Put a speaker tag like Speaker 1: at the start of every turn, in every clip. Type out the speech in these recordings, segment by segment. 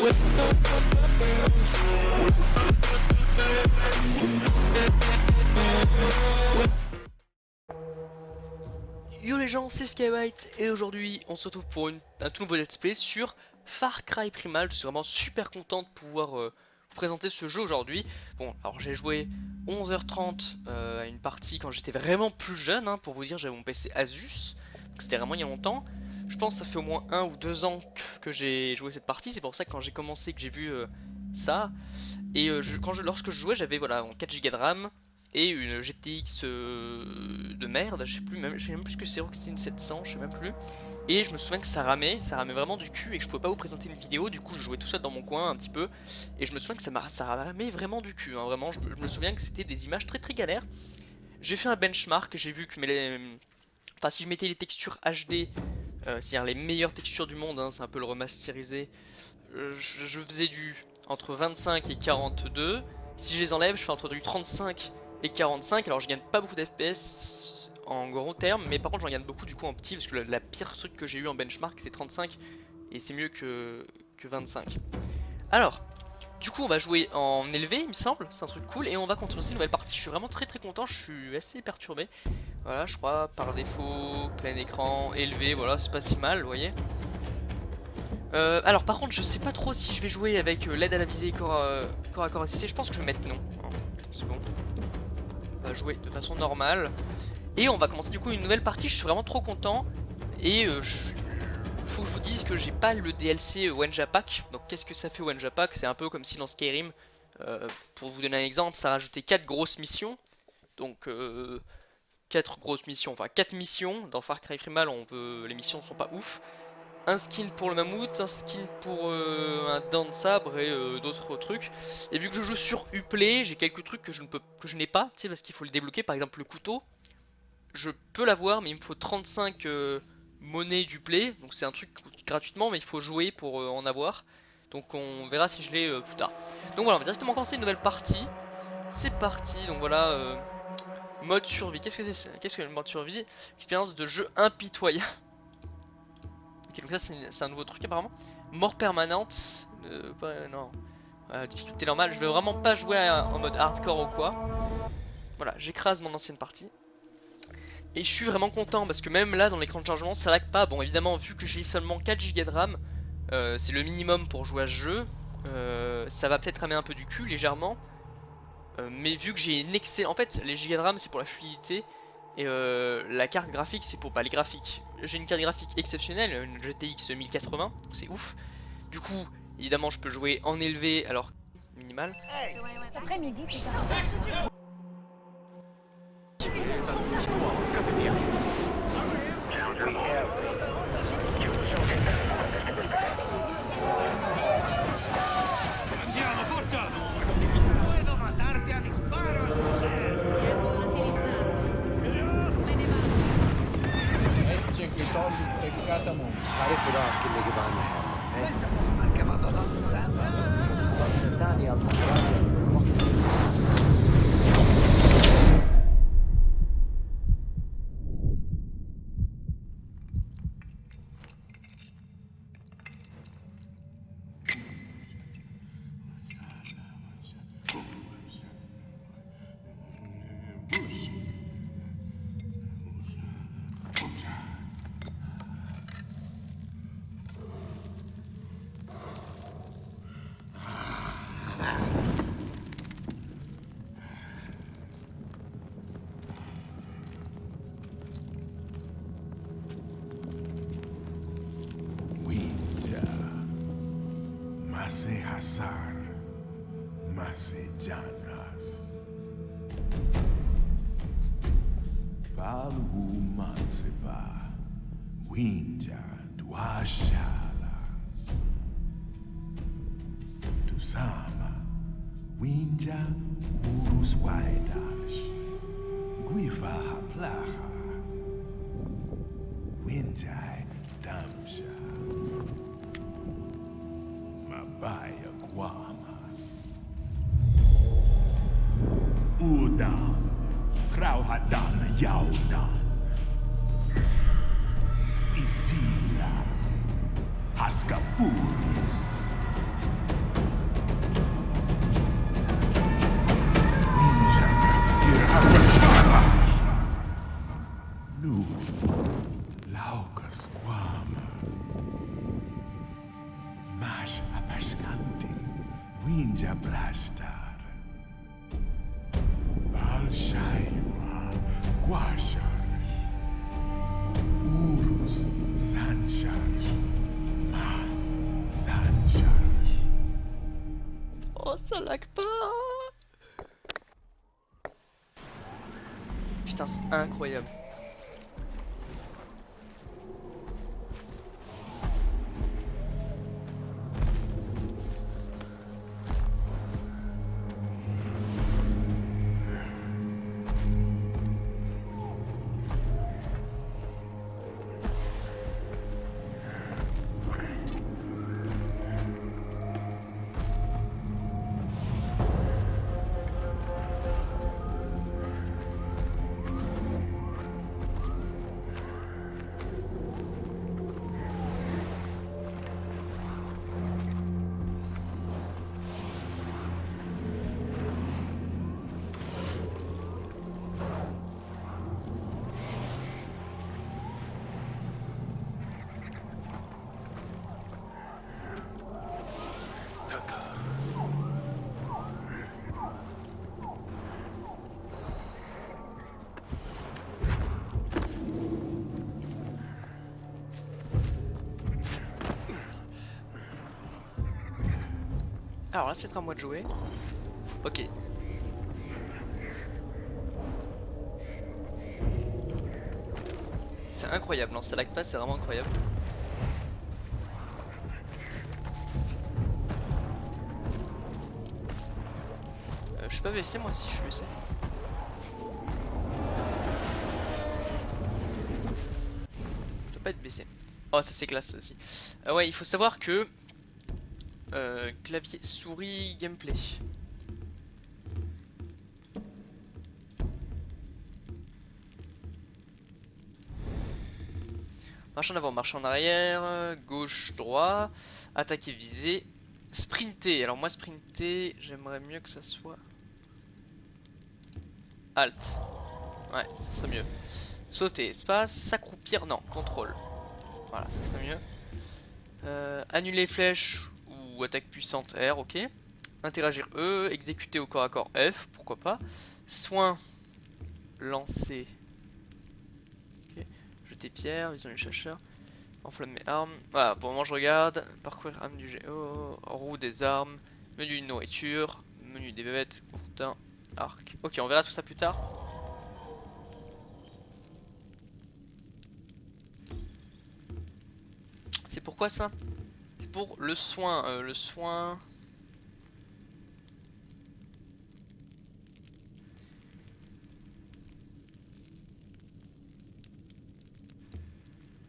Speaker 1: Yo les gens, c'est Skywhite et aujourd'hui on se retrouve pour un tout nouveau let's play sur Far Cry Primal. Je suis vraiment super content de pouvoir vous présenter ce jeu aujourd'hui. Bon, alors j'ai joué 11h30 à une partie quand j'étais vraiment plus jeune, hein, pour vous dire, j'avais mon PC Asus, donc c'était vraiment il y a longtemps. Je pense que ça fait au moins 1 ou 2 ans que j'ai joué cette partie, c'est pour ça que quand j'ai commencé que j'ai vu ça. Et lorsque je jouais, j'avais voilà 4 Go de RAM et une GTX de merde, je sais même plus ce que c'est, Rocksteady 700, je sais même plus. Et je me souviens que ça ramait vraiment du cul et que je pouvais pas vous présenter une vidéo, du coup je jouais tout seul dans mon coin un petit peu. Et je me souviens que ça ramait vraiment du cul, hein, vraiment, je me souviens que c'était des images très galères. J'ai fait un benchmark, j'ai vu que enfin, si je mettais les textures HD, c'est-à-dire les meilleures textures du monde, hein, c'est un peu le remasterisé, je faisais entre 25 et 42. Si je les enlève, je fais entre du 35 et 45. Alors je gagne pas beaucoup d'FPS en gros terme, mais par contre j'en gagne beaucoup du coup en petit, parce que la pire truc que j'ai eu en benchmark c'est 35 et c'est mieux que 25. Alors, du coup on va jouer en élevé il me semble, c'est un truc cool, et on va continuer une nouvelle partie. Je suis vraiment très content, je suis assez perturbé. Voilà, je crois par défaut, plein écran, élevé, voilà, c'est pas si mal, vous voyez. Alors par contre je sais pas trop si je vais jouer avec l'aide à la visée corps à corps assisté. Je pense que je vais mettre non, c'est bon. On va jouer de façon normale. Et on va commencer du coup une nouvelle partie, je suis vraiment trop content. Et faut que je vous dise que j'ai pas le DLC Wenja Pack. Donc qu'est-ce que ça fait Wenja Pack? C'est un peu comme si dans Skyrim, pour vous donner un exemple, ça a rajouté 4 grosses missions. Donc 4 grosses missions, enfin 4 missions. Dans Far Cry Primal les missions sont pas ouf. Un skin pour le mammouth, un skin pour un dent de sabre et d'autres trucs. Et vu que je joue sur Uplay, j'ai quelques trucs que je n'ai pas, tu sais, parce qu'il faut le débloquer. Par exemple le couteau, je peux l'avoir, mais il me faut 35 monnaies d'Uplay. Donc c'est un truc qui coûte gratuitement, mais il faut jouer pour en avoir. Donc on verra si je l'ai plus tard. Donc voilà, on va directement commencer une nouvelle partie. C'est parti, donc voilà, mode survie. Qu'est-ce que c'est? Qu'est-ce que le mode survie? Expérience de jeu impitoyable. Ok, donc ça c'est un nouveau truc apparemment. Mort permanente, non, difficulté normale. Je vais vraiment pas jouer en mode hardcore ou quoi. Voilà, j'écrase mon ancienne partie. Et je suis vraiment content parce que même là dans l'écran de chargement ça lag pas. Bon évidemment vu que j'ai seulement 4 Go de RAM, c'est le minimum pour jouer à ce jeu. Ça va peut-être ramer un peu du cul légèrement. Mais vu que j'ai une excellente... En fait les Go de RAM c'est pour la fluidité. Et la carte graphique c'est pour les graphiques. J'ai une carte graphique exceptionnelle, une GTX 1080, c'est ouf. Du coup, évidemment je peux jouer en élevé alors minimal.
Speaker 2: Après-midi,
Speaker 3: Masih Hasar, masih Janas. Palu Mansepa, Winja Duashala. Tusama, Winja Urus Waidash. Guifa Haplaha. Winjai Damsha. Mabaya Guama Udan Krauhadan Yaudan Isila Haskapuris Winja Brashtar. Balshaiwa Guashar. Urus Sanchar. Mas Sanchar.
Speaker 1: Oh, ça lag pas. Putain, c'est incroyable. Alors là, c'est à moi de jouer. Ok. C'est incroyable, non, ça lag pas, c'est vraiment incroyable. Je suis pas baissé moi aussi, je suis baissé. Je dois pas être baissé. Oh, ça c'est classe aussi. Ouais, il faut savoir que clavier souris gameplay. Marche en avant, marche en arrière, gauche, droit, attaquer, viser, sprinter. Alors moi sprinter, j'aimerais mieux que ça soit alt. Ouais, ça serait mieux. Sauter, espace, s'accroupir, non, contrôle. Voilà, ça serait mieux. Annuler flèche ou attaque puissante R, ok. Interagir E, exécuter au corps à corps F, pourquoi pas. Soin, lancer. Ok. Jeter pierre, vision du chercheur. Enflammer armes. Voilà, pour le moment je regarde. Parcourir armes du géo, roue des armes, menu de nourriture, menu des bébêtes, courtin, arc. Ok, on verra tout ça plus tard. C'est pourquoi ça? C'est pour le soin. Le soin.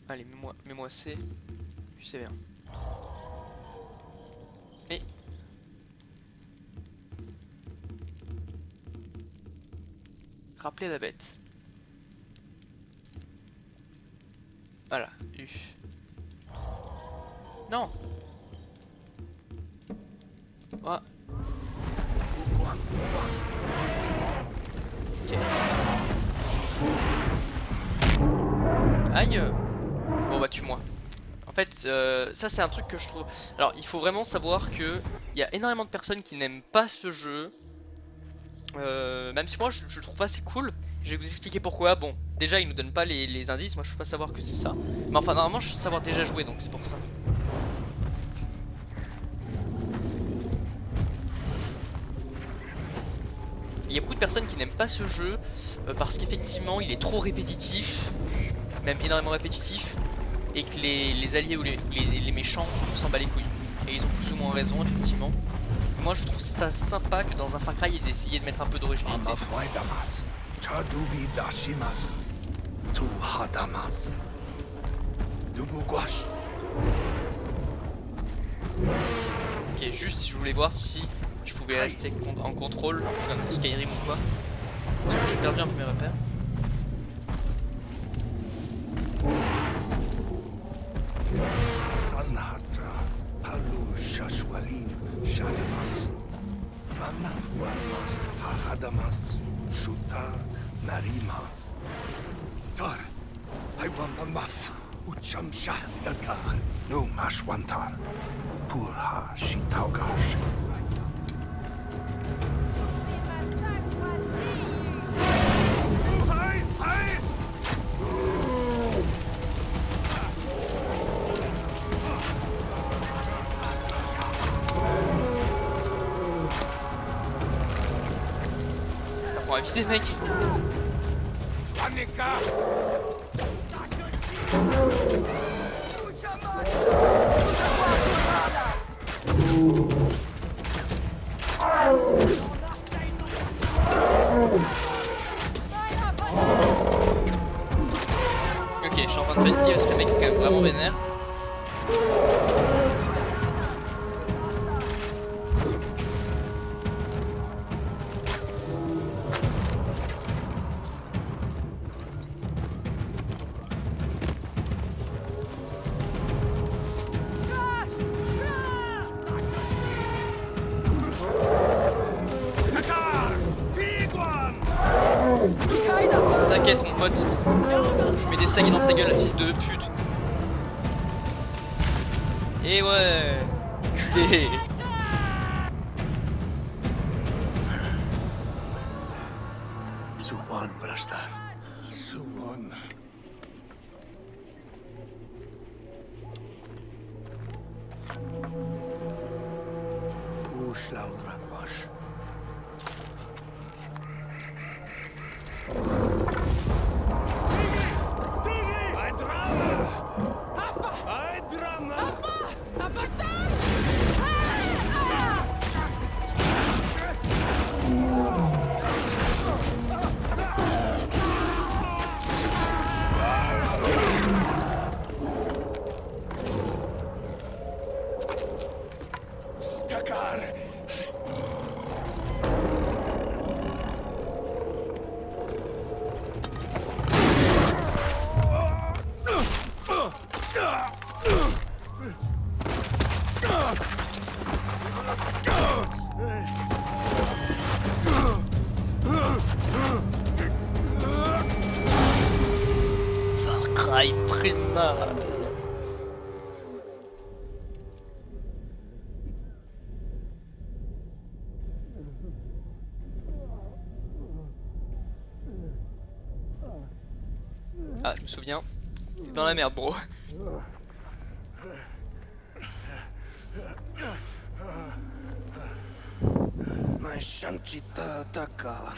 Speaker 1: Allez, mets-moi C. Tu sais bien. Et. Rappeler la bête. Voilà, U. Non. Ah. Ok. Aïe. Bon bah tue-moi. En fait, ça c'est un truc que je trouve... Alors il faut vraiment savoir que il y a énormément de personnes qui n'aiment pas ce jeu. Même si moi je le trouve assez cool. Je vais vous expliquer pourquoi. Bon, déjà il nous donne pas les indices, moi je peux pas savoir que c'est ça. Mais enfin normalement je peux savoir déjà jouer, donc c'est pour ça. Il y a beaucoup de personnes qui n'aiment pas ce jeu parce qu'effectivement il est trop répétitif, même énormément répétitif, et que les alliés ou les méchants s'en bat les couilles. Et ils ont plus ou moins raison effectivement. Moi je trouve ça sympa que dans un Far Cry ils aient essayé de mettre un peu d'originalité. Ok, juste si je voulais voir si je pouvais rester en contrôle, un peu comme Skyrim ou quoi. Parce que j'ai perdu un peu mes repères.
Speaker 2: Sanhatra, Halu Shashwalin, Shalamas, Manafwamas, Hahadamas, Shuta, Narimas. Tar, Iwamamaf, Uchamsha, Dakar, no Mashwantar, Purha, Shitaugash,
Speaker 1: On va viser, mec.
Speaker 2: Juanica!
Speaker 1: Ok, je suis en train de paniquer parce que le mec est quand même vraiment vénère.
Speaker 2: Tatar! Tiguan!
Speaker 1: T'inquiète mon pote, je mets des sacs dans sa gueule, la fils de pute. Et ouais, culé.
Speaker 2: Suwan, Brastar. Suwan. Ušlaudrakvaš. Takar!
Speaker 1: Far Cry Primal. Ah, je me souviens. T'es dans la merde, bro.
Speaker 2: Shanchita Takar.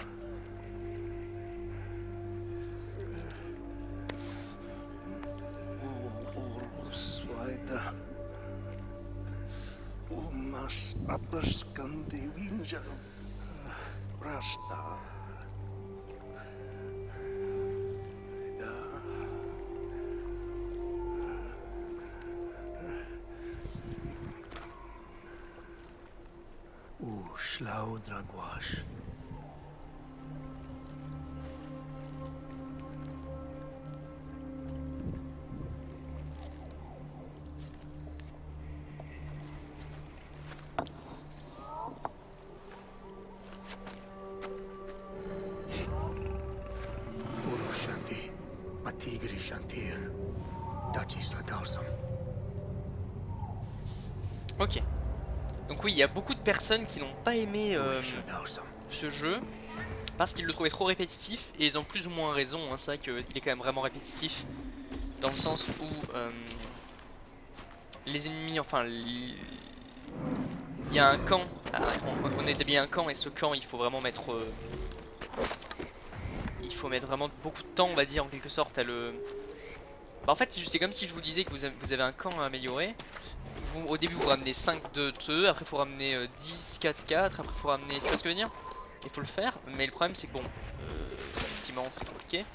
Speaker 2: Uruswaida. Umas aperskandi winja. Rasta. Ušlaudrakvaš. Urushanti, Matigri Shantir, Dachisla Dausam.
Speaker 1: Ok. Donc oui, il y a beaucoup de personnes qui n'ont pas aimé ce jeu parce qu'ils le trouvaient trop répétitif, et ils ont plus ou moins raison, hein. C'est vrai qu'il est quand même vraiment répétitif dans le sens où les ennemis, enfin il y a un camp, on établit un camp, et ce camp il faut vraiment mettre vraiment beaucoup de temps, on va dire, en quelque sorte à le... Bah, en fait c'est comme si je vous disais que vous avez un camp à améliorer. Au début vous ramenez 5 de 2, après il faut ramener 10, 4, 4, après il faut ramener... Tu vois ce que je veux dire? Il faut le faire, mais le problème c'est que bon, effectivement c'est compliqué.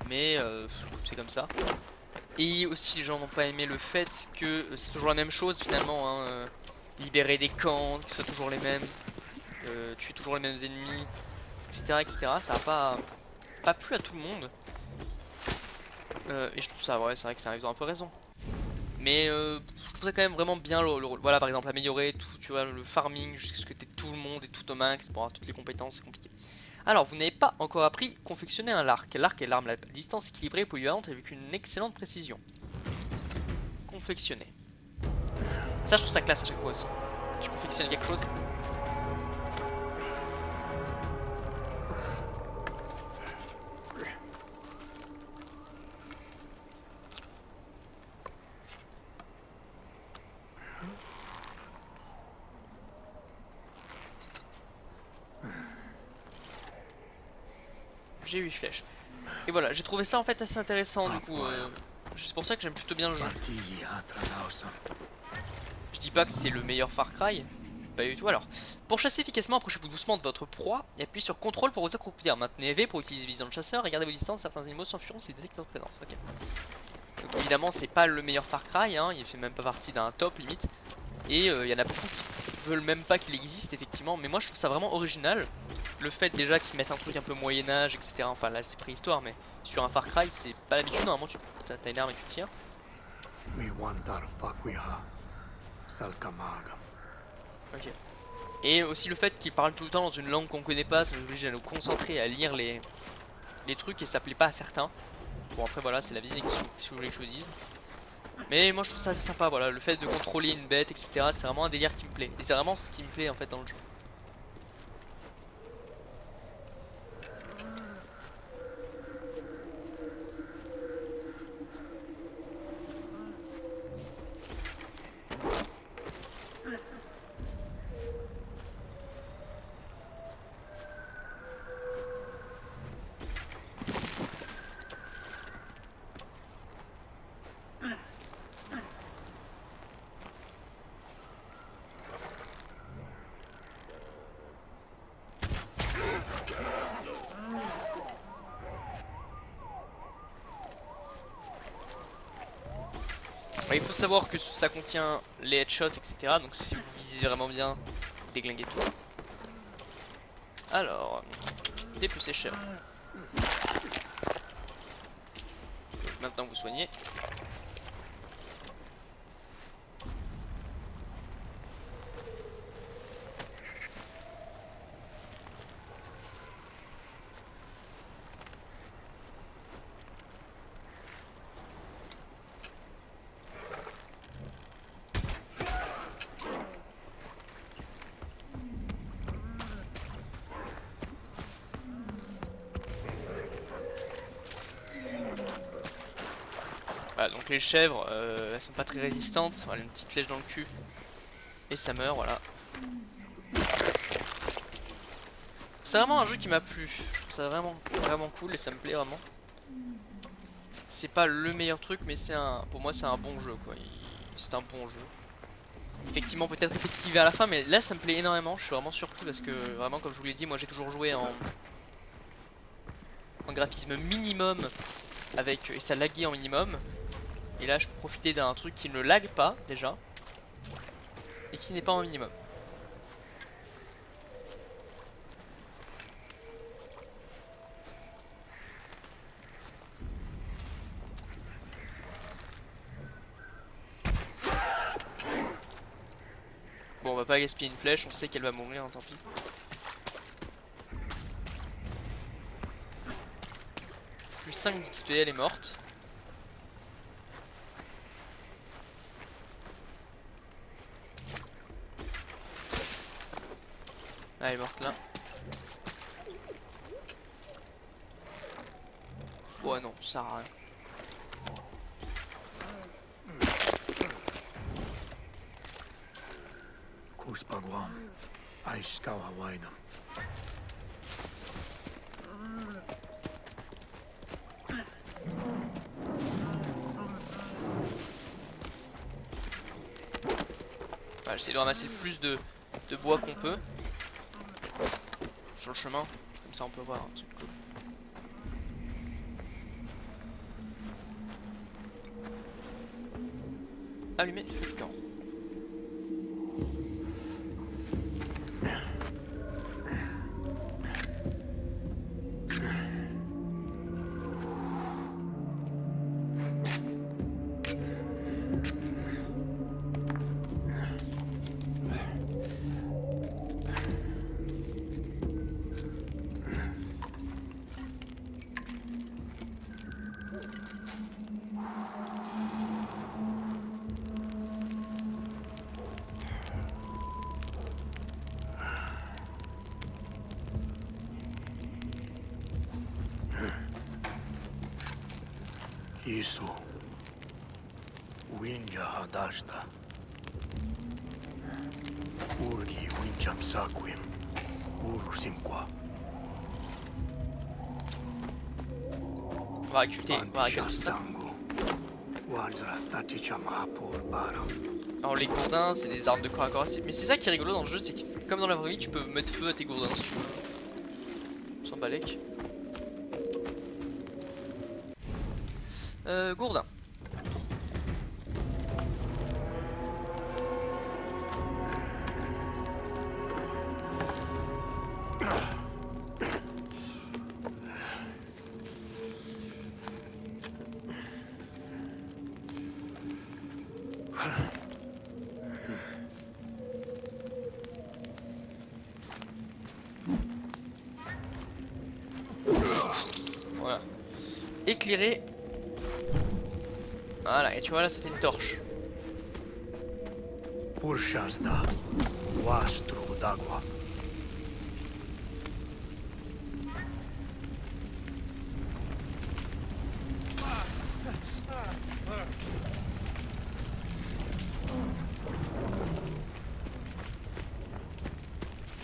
Speaker 1: Mais c'est comme ça. Et aussi les gens n'ont pas aimé le fait que c'est toujours la même chose finalement, hein, libérer des camps, qui soient toujours les mêmes, tuer toujours les mêmes ennemis, etc. etc. Ça n'a pas plu à tout le monde. Et je trouve ça, ouais, c'est vrai que ça ils ont un peu raison. Mais je trouve ça quand même vraiment bien le voilà, par exemple améliorer tout, tu vois, le farming jusqu'à ce que tu aies tout le monde et tout au max pour avoir toutes les compétences, c'est compliqué. Alors vous n'avez pas encore appris confectionner un arc. L'arc est l'arme à distance équilibrée et polyvalente avec une excellente précision. Confectionner. Ça je trouve ça classe à chaque fois aussi. Tu confectionnes quelque chose? J'ai 8 flèches. Et voilà, j'ai trouvé ça en fait assez intéressant du coup. C'est pour ça que j'aime plutôt bien le jeu. Je dis pas que c'est le meilleur Far Cry, pas du tout. Alors, pour chasser efficacement, approchez-vous doucement de votre proie et appuyez sur CTRL pour vous accroupir. Maintenez V pour utiliser vision de chasseur et gardez vos distances. Certains animaux s'enfuiront s'ils détectent votre présence. Ok. Donc évidemment, c'est pas le meilleur Far Cry, hein. Il fait même pas partie d'un top limite. Et il y en a beaucoup qui veulent même pas qu'il existe effectivement. Mais moi je trouve ça vraiment original. Le fait déjà qu'ils mettent un truc un peu Moyen-Âge, etc. Enfin là c'est préhistoire, mais sur un Far Cry c'est pas l'habitude. Normalement t'as une arme et tu tires. Ok. Et aussi le fait qu'ils parlent tout le temps dans une langue qu'on connaît pas, ça nous oblige à nous concentrer à lire les trucs et ça plaît pas à certains. Bon après voilà, c'est la vie si vous voulez que je vous dise. Mais moi je trouve ça assez sympa, voilà, le fait de contrôler une bête, etc. C'est vraiment un délire qui me plaît. Et c'est vraiment ce qui me plaît en fait dans le jeu. Il faut savoir que ça contient les headshots, etc. Donc si vous visez vraiment bien, vous déglinguez tout. Alors, dépecer cher. Maintenant vous soignez. Voilà, donc les chèvres, elles sont pas très résistantes. Voilà, une petite flèche dans le cul. Et ça meurt, voilà. C'est vraiment un jeu qui m'a plu. Je trouve ça vraiment cool et ça me plaît vraiment. C'est pas le meilleur truc, mais pour moi c'est un bon jeu quoi. C'est un bon jeu. Effectivement peut-être répétitif vers la fin, mais là ça me plaît énormément. Je suis vraiment surpris parce que vraiment comme je vous l'ai dit, moi j'ai toujours joué en graphisme minimum et ça laguait en minimum. Et là je peux profiter d'un truc qui ne lag pas déjà et qui n'est pas en minimum. Bon, on va pas gaspiller une flèche, on sait qu'elle va mourir, hein, tant pis. Plus 5 d'XP, elle est morte. Ah, elle est morte là. Ouais, non, ça sert à rien.
Speaker 2: Kuspagwam, Aiskawa Waidam.
Speaker 1: Voilà, j'essaie de ramasser le plus de bois qu'on peut sur le chemin, comme ça on peut voir un truc cool. Allumer le feu de camp.
Speaker 2: Isu. Winja hadashta. Urgi winjam saquim. Urusimqua.
Speaker 1: On va recruter tout ça.
Speaker 2: Antishastangu. Wajra taticham hapur baram.
Speaker 1: Alors les gourdins c'est des armes de corps à corps, mais c'est ça qui est rigolo dans le jeu, c'est que comme dans la vraie vie tu peux mettre feu à tes gourdins si tu veux. Sans balèque. Gourdin. Voilà. Éclairé. Voilà, et tu vois là ça fait une torche.
Speaker 2: Purshasda. Wastru dagwa.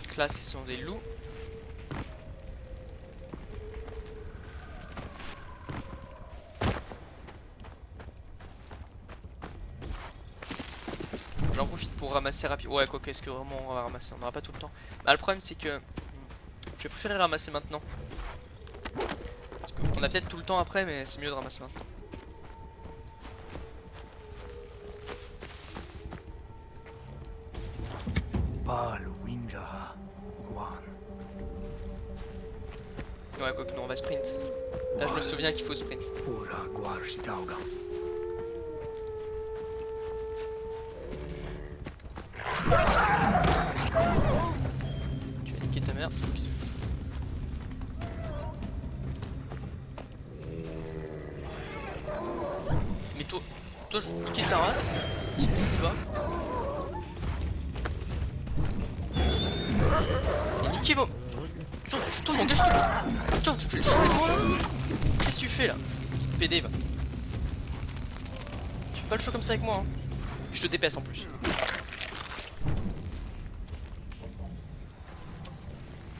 Speaker 1: Donc là ce sont des loups. J'en profite pour ramasser rapide. Ouais, quoi qu'est-ce que vraiment on va ramasser? On n'aura pas tout le temps. Bah, le problème c'est que je vais préférer ramasser maintenant. Parce qu'on a peut-être tout le temps après, mais c'est mieux de ramasser maintenant.
Speaker 2: Pal winjaha. Guan.
Speaker 1: Ouais, quoi que non, on va sprint. Là, je me souviens qu'il faut sprint.
Speaker 2: Pura guarshtaugam.
Speaker 1: Tu vas niquer ta mère, c'est plus. Mais toi, je vais niquer ta race. Tu vas. Et niquez vos. Toi, engage-toi. Putain, tu fais le show avec moi là. Qu'est-ce que tu fais là? Petite PD va. Tu fais pas le show comme ça avec moi hein. Je te dépaisse en plus.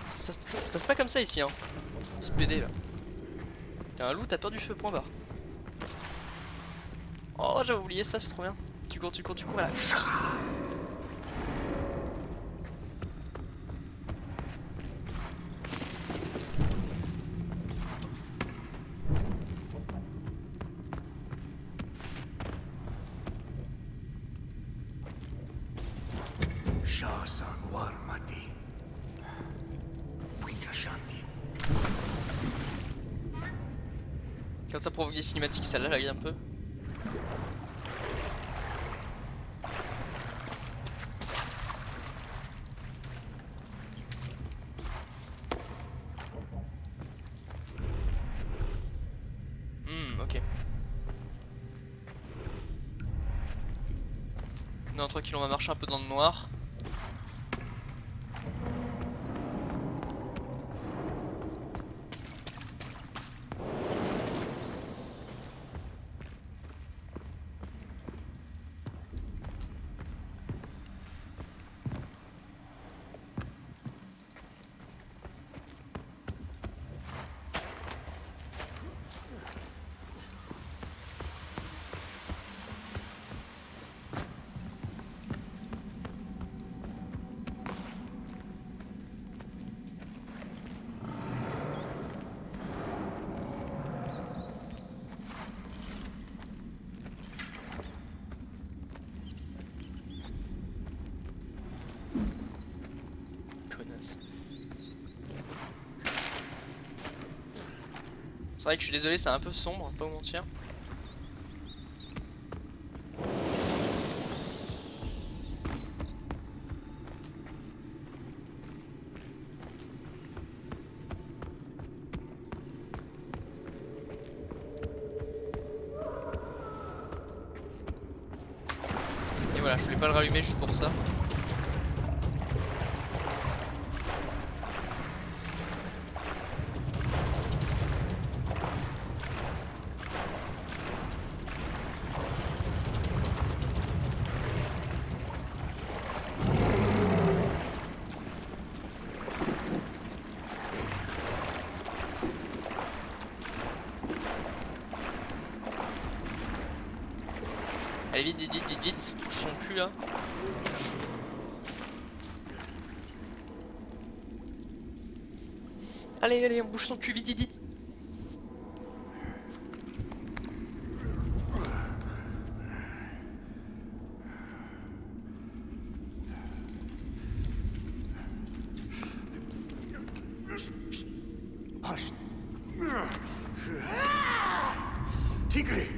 Speaker 1: Ça se passe pas comme ça ici hein. Petite PD là. T'es un loup, t'as peur du feu, point barre. Oh j'avais oublié ça, c'est trop bien. Tu cours là.
Speaker 2: Shasang warmati. Winjashanti.
Speaker 1: Quand ça provoque des cinématiques, ça lag un peu. Ok. Non, tranquille, on va marcher un peu dans le noir. C'est vrai que je suis désolé, c'est un peu sombre, pas vous mentir. Et voilà, je voulais pas le rallumer juste pour ça. Allez vite, vite, vite, vite, vite. Touche son cul là. Allez, allez, on bouge son cul, vite, vite, vite.
Speaker 2: Hush. Tigre!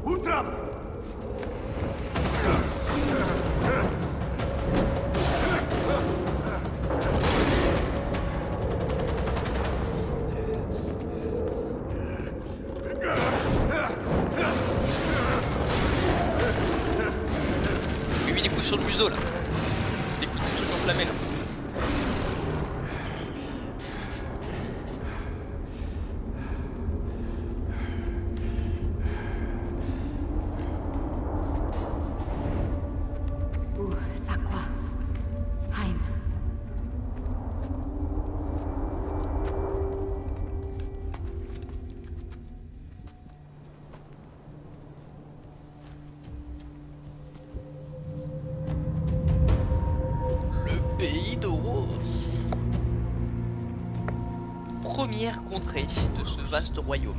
Speaker 2: Utram!
Speaker 1: Lui mis des coups sur le museau là. Des coups de trucs enflammés là.
Speaker 4: Sakwa. Haim.
Speaker 1: Le pays d'Oros. Première contrée de ce vaste royaume.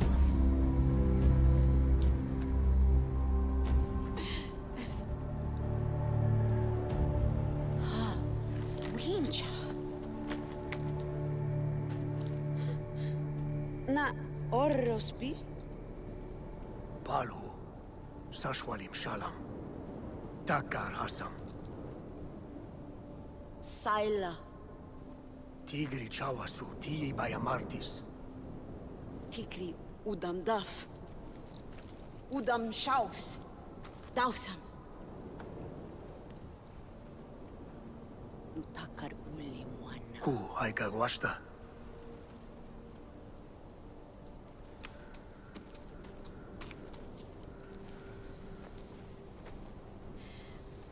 Speaker 4: Winja. Na Orrosby?
Speaker 2: Palu. Sashwalim Shalam. Takar Hasam.
Speaker 4: Saila.
Speaker 2: Tigri Chawasu. Tii Bayamartis.
Speaker 4: Tikri Udam Daf. Udam Shaus. Dausam. Nutakar Ulimwana.
Speaker 2: Ku Aika Gwashta.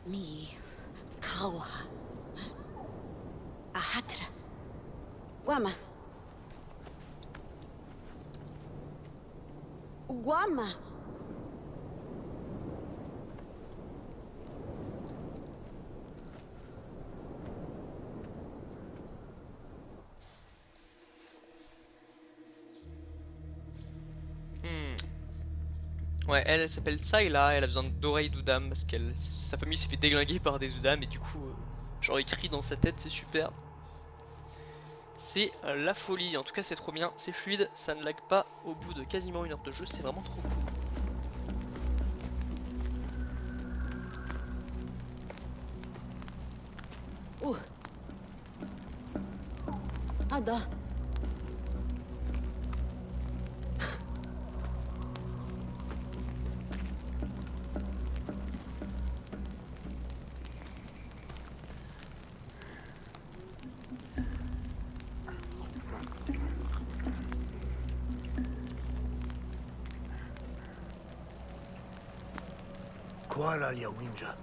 Speaker 4: Mi Kawa. Ahatra. Guama. Guama.
Speaker 1: Ouais, elle s'appelle Sayla, elle a besoin d'oreilles d'Oudam parce que sa famille s'est fait déglinguer par des Oudam et du coup, genre écrit dans sa tête, c'est super. C'est la folie, en tout cas c'est trop bien, c'est fluide, ça ne lag pas au bout de quasiment 1 heure de jeu, c'est vraiment trop cool.
Speaker 4: Ada.
Speaker 2: Kuala Lia Winja.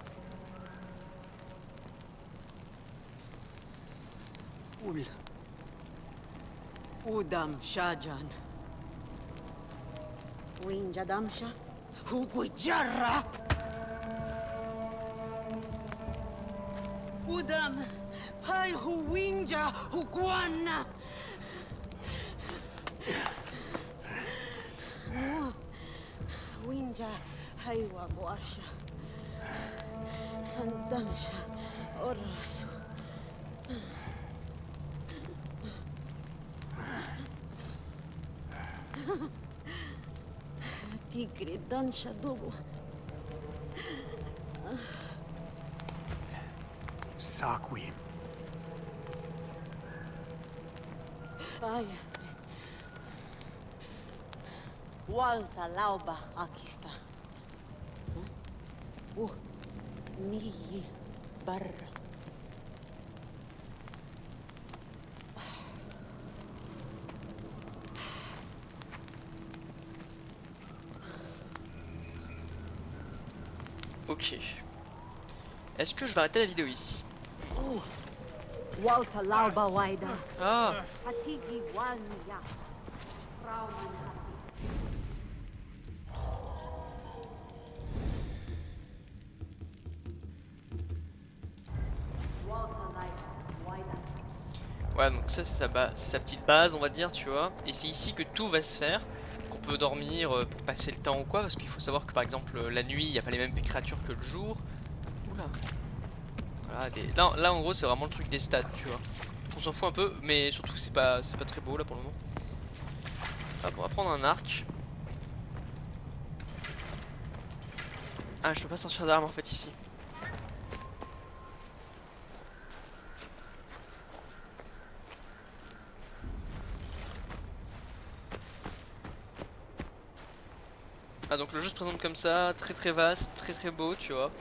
Speaker 5: Udam Shajan.
Speaker 4: Winja Damsha.
Speaker 5: Hugujarra. Udam Hal Huwinja Huguana.
Speaker 4: Winja Haiwa Guasha. Sandansha Orasu. Tigre Dansha Dubu.
Speaker 2: Sakwim.
Speaker 4: Ay. Walta Lauba Akista. Miyi Barra.
Speaker 1: Ok. Est-ce que je vais arrêter la vidéo ici?
Speaker 4: Walta lauba waida.
Speaker 1: Ah,
Speaker 4: Hatigi wanya.
Speaker 1: ouais, donc ça c'est c'est sa petite base, on va dire, tu vois. Et c'est ici que tout va se faire. Qu'on peut dormir pour passer le temps ou quoi. Parce qu'il faut savoir que par exemple la nuit, il n'y a pas les mêmes créatures que le jour. Oula. Voilà, là en gros c'est vraiment le truc des stats, tu vois. On s'en fout un peu, mais surtout c'est pas très beau là pour le moment. Hop, on va prendre un arc. Ah, je peux pas sortir d'armes en fait ici. Ah, donc le jeu se présente comme ça, très vaste, très beau, tu vois.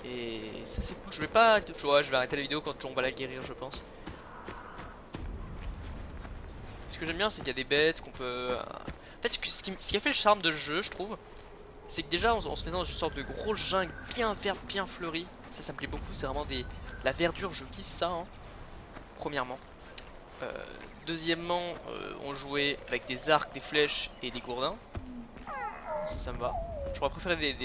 Speaker 1: Et ça c'est cool. Je vais pas, ouais, je vais arrêter la vidéo quand on va la guérir, je pense. Ce que j'aime bien, c'est qu'il y a des bêtes qu'on peut. En fait, ce qui a fait le charme de ce jeu, je trouve, c'est que déjà on se met dans une sorte de gros jungle bien verte, bien fleurie. Ça me plaît beaucoup. C'est vraiment la verdure. Je kiffe ça. Hein, premièrement. Deuxièmement, on jouait avec des arcs, des flèches et des gourdins. Ça me va. J'aurais préféré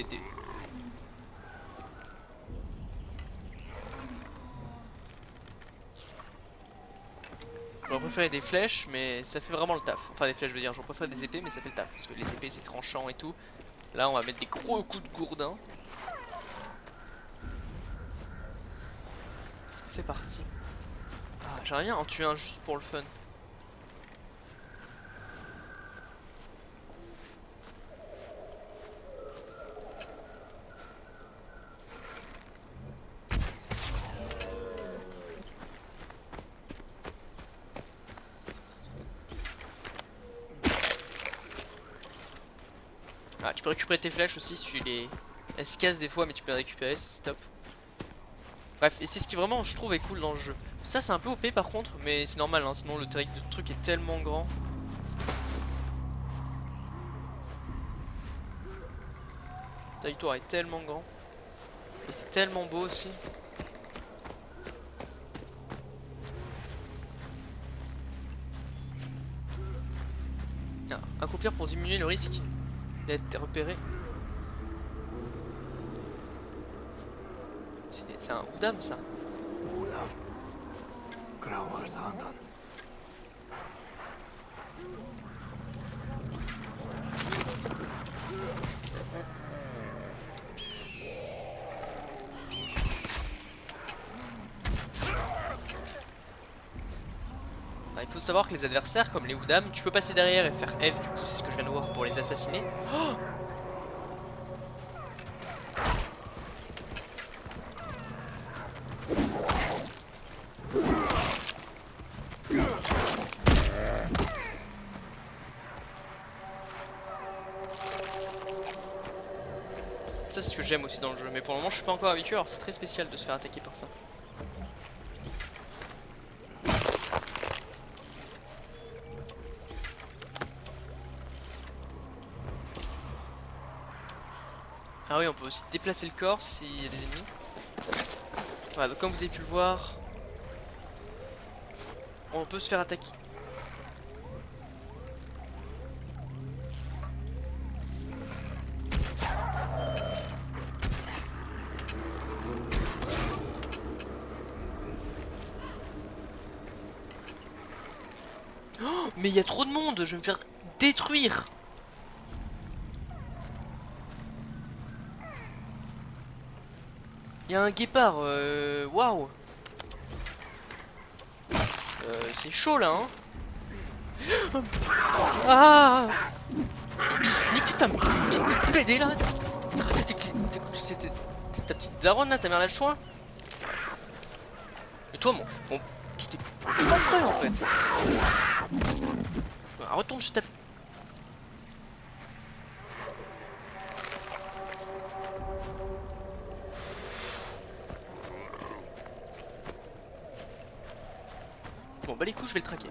Speaker 1: J'aurais préféré des flèches, mais ça fait vraiment le taf. Enfin, des flèches, je veux dire, j'aurais préféré des épées, mais ça fait le taf. Parce que les épées, c'est tranchant et tout. Là, on va mettre des gros coups de gourdin. C'est parti. Ah, j'aimerais bien en tuer un juste pour le fun. Ah, tu peux récupérer tes flèches aussi si tu les... Elles se cassent des fois, mais tu peux les récupérer, c'est top. Bref, et c'est ce qui vraiment, je trouve, est cool dans le jeu. Ça, c'est un peu OP par contre, mais c'est normal, hein, sinon le truc est tellement grand. Le territoire est tellement grand. Et c'est tellement beau aussi. Ah, accomplir pour diminuer le risque d'être repéré. C'est un Udam ça.
Speaker 2: Ulam. Grauas andan.
Speaker 1: Ah, il faut savoir que les adversaires comme les Udam, tu peux passer derrière et faire F, du coup c'est ce que je viens de voir pour les assassiner. Oh, ça c'est ce que j'aime aussi dans le jeu, mais pour le moment je suis pas encore habitué, alors c'est très spécial de se faire attaquer par ça. Ah oui, on peut aussi déplacer le corps s'il y a des ennemis. Voilà, donc comme vous avez pu le voir, on peut se faire attaquer. Oh, mais il y a trop de monde, je vais me faire détruire. Il y a un guépard, waouh. C'est chaud là, hein. Ah, nique ta PD là. T'es ta petite daronne là, ta mère l'a le choix. Et toi, mon t'es pas frère en fait. Ah, retourne chez ta... Bon bah les coups je vais le traquer.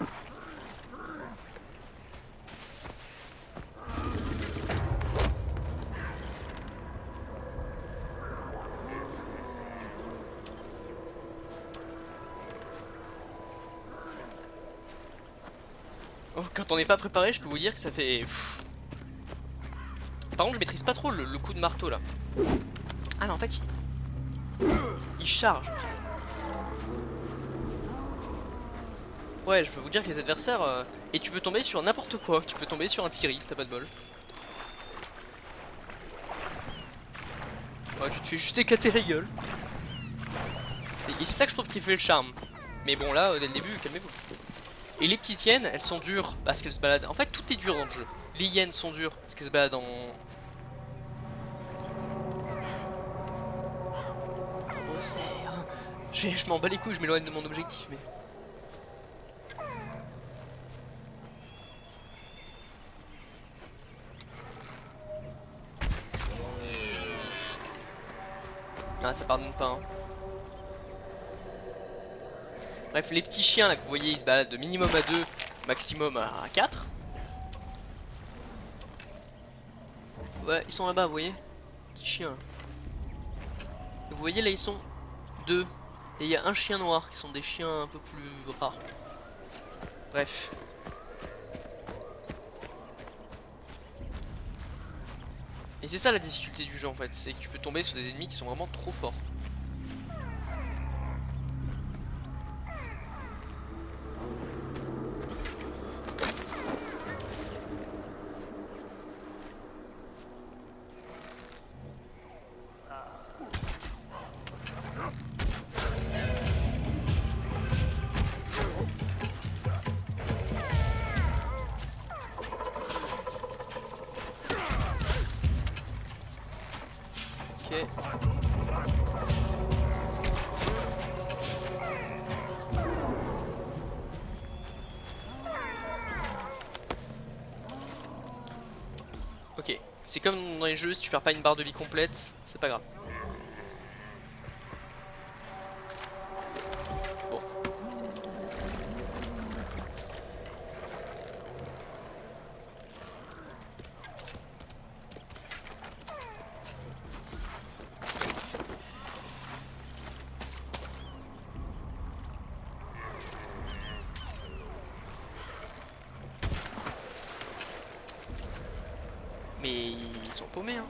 Speaker 1: Quand on n'est pas préparé, je peux vous dire que ça fait... Pff. Par contre, je maîtrise pas trop le coup de marteau là. Ah mais en fait, il charge. Ouais, je peux vous dire que les adversaires... Et tu peux tomber sur n'importe quoi. Tu peux tomber sur un Tiri si t'as pas de bol. Ouais, tu te fais juste éclater la gueule. Et c'est ça que je trouve qui fait le charme. Mais bon là, dès le début, calmez-vous. Et les petites hyènes, elles sont dures parce qu'elles se baladent. En fait, tout est dur dans le jeu. Les hyènes sont dures parce qu'elles se baladent en... Je m'en bats les couilles, je m'éloigne de mon objectif, mais... Ah, ça pardonne pas, hein. Bref, les petits chiens là que vous voyez, ils se baladent de minimum à 2, maximum à 4. Ouais, ils sont là-bas, vous voyez. Petits chiens. Vous voyez là, ils sont 2. Et il y a un chien noir qui sont des chiens un peu plus rares. Bref. Et c'est ça la difficulté du jeu en fait, c'est que tu peux tomber sur des ennemis qui sont vraiment trop forts. Ok. Ok, c'est comme dans les jeux, si tu perds pas une barre de vie complète, c'est pas grave. Bon. Mais ils sont paumés hein.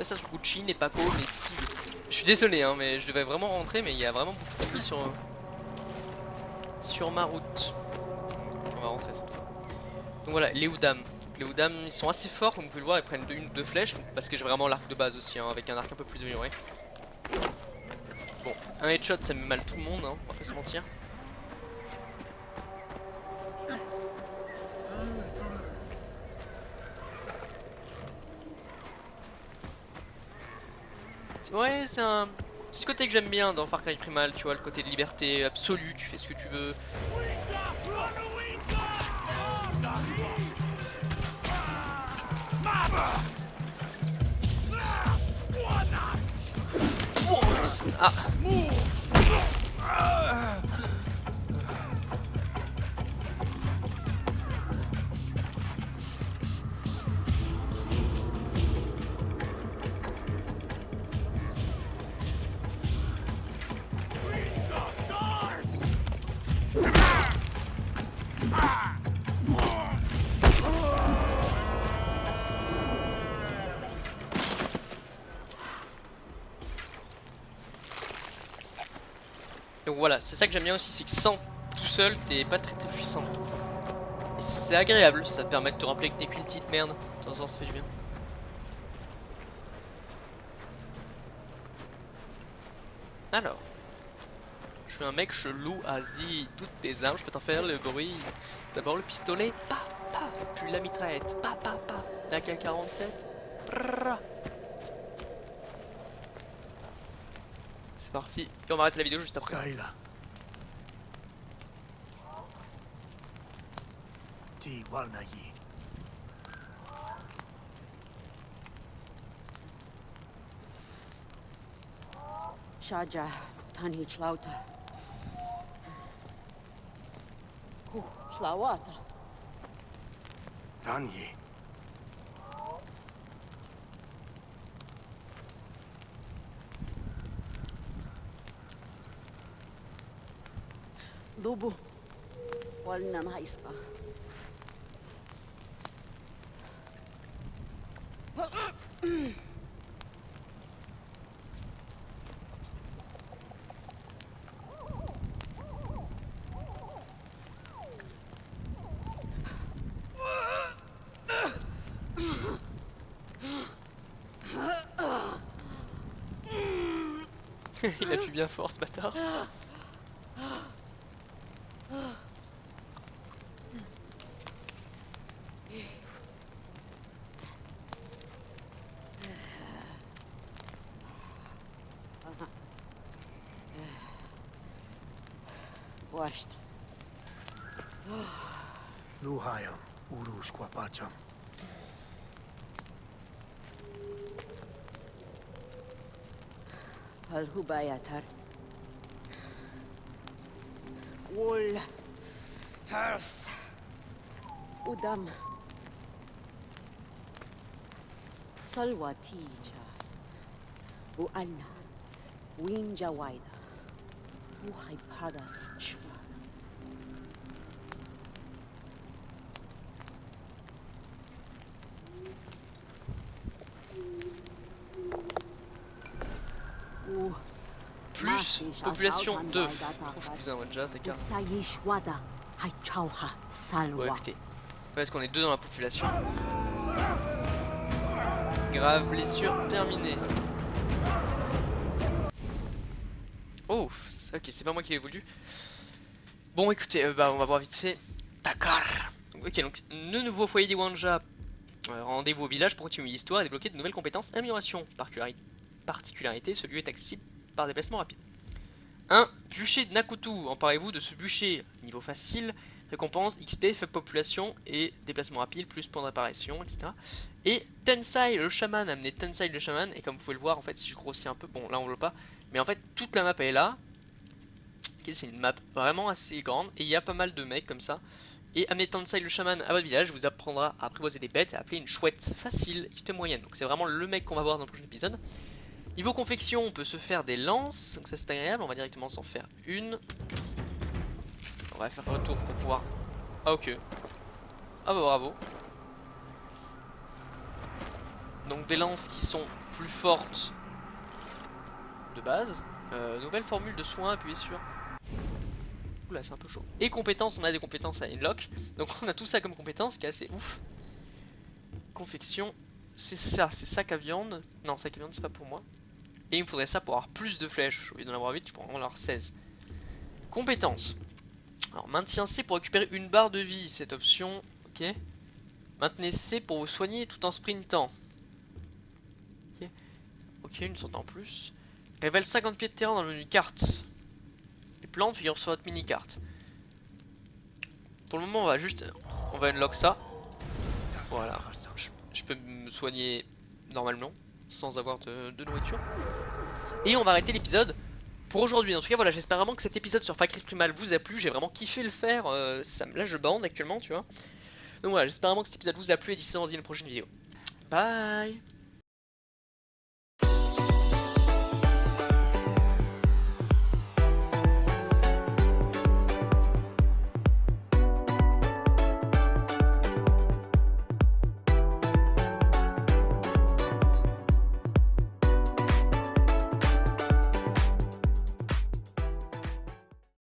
Speaker 1: Ça sur Gucci n'est pas co mais Steve. Je suis désolé hein, mais je devais vraiment rentrer, mais il y a vraiment beaucoup d'ennemis sur ma route. On va rentrer cette fois. Donc voilà, les Udam. Les Udam ils sont assez forts comme vous pouvez le voir, ils prennent une ou deux flèches donc, parce que j'ai vraiment l'arc de base aussi hein, avec un arc un peu plus amélioré. Bon, un headshot ça met mal tout le monde hein, on va pas se mentir. Ouais, c'est un petit côté que j'aime bien dans Far Cry Primal, tu vois, le côté de liberté absolue, tu fais ce que tu veux. Ah. Donc voilà, c'est ça que j'aime bien aussi, c'est que sans tout seul, t'es pas très puissant. Et c'est agréable, ça te permet de te rappeler que t'es qu'une petite merde. De temps en temps, ça fait du bien. Alors, je suis un mec chelou, Asie, toutes tes armes, je peux t'en faire le bruit. D'abord le pistolet, pa pa, puis la mitraillette, pa pa pa, AK-47, prrrra. C'est parti, et on va arrêter la vidéo juste après.
Speaker 2: Saila. Ti Walnayi.
Speaker 5: Shaja Tanhi Chlauta. Ku Shlawata.
Speaker 2: Tanyi.
Speaker 5: Lubu. Walna maispa.
Speaker 1: Il appuie bien fort ce bâtard.
Speaker 5: Washt.
Speaker 2: Luhayam. Urush Kwapacham.
Speaker 5: Alhubayatar. Wol. Hers. Udam. Salwatija. Ualna. Winja Waida. Tuhaipadas Shwa.
Speaker 1: Plus population 2. Je trouve plus un Wanja, d'accord.
Speaker 4: Usayishwada. Haichauha.
Speaker 1: Bon
Speaker 4: Salwa.
Speaker 1: écoutez, parce qu'on est deux dans la population. Grave blessure terminée. Oh, ok, c'est pas moi qui l'ai voulu. Bon écoutez, on va voir vite fait. D'accord. Ok, donc le nouveau foyer des Wanja. Rendez-vous au village pour continuer l'histoire et débloquer de nouvelles compétences. Amélioration. Particularité, ce lieu est accessible par déplacement rapide. 1. Bûcher de Nakutu. Emparez-vous de ce bûcher. Niveau facile. Récompense XP, faible population et déplacement rapide, plus point d'apparition, etc. Et Tensai le chaman. Amenez Tensai le chaman. Et comme vous pouvez le voir, en fait, si je grossis un peu, bon là on le voit pas. Mais en fait, toute la map est là. Okay, c'est une map vraiment assez grande. Et il y a pas mal de mecs comme ça. Et amener Tensai le chaman à votre village vous apprendra à apprivoiser des bêtes et à appeler une chouette facile, XP moyenne. Donc c'est vraiment le mec qu'on va voir dans le prochain épisode. Niveau confection, on peut se faire des lances, donc ça c'est agréable, on va directement s'en faire une. On va faire un retour pour pouvoir... Ah ok. Ah bah bravo. Donc des lances qui sont plus fortes de base. Nouvelle formule de soins, appuyez sur... Oula c'est un peu chaud. Et compétences, on a des compétences à unlock. Donc on a tout ça comme compétences qui est assez ouf. Confection, c'est sac à viande. Non, sac à viande c'est pas pour moi. Et il me faudrait ça pour avoir plus de flèches. Au lieu d'en avoir 8, je pourrais en avoir 16. Compétences. Alors maintien C pour récupérer une barre de vie, cette option. Ok. Maintenez C pour vous soigner tout en sprintant. Ok. Ok, une sorte en plus. Révèle 50 pieds de terrain dans le menu carte. Les plantes figurent sur votre mini carte. Pour le moment on va unlock ça. Voilà. Je peux me soigner normalement sans avoir de nourriture. Et on va arrêter l'épisode pour aujourd'hui. En tout cas voilà, j'espère vraiment que cet épisode sur Far Cry Primal vous a plu. J'ai vraiment kiffé le faire. Là je bande actuellement tu vois. Donc voilà, j'espère vraiment que cet épisode vous a plu et d'ici là on se dit dans une prochaine vidéo. Bye.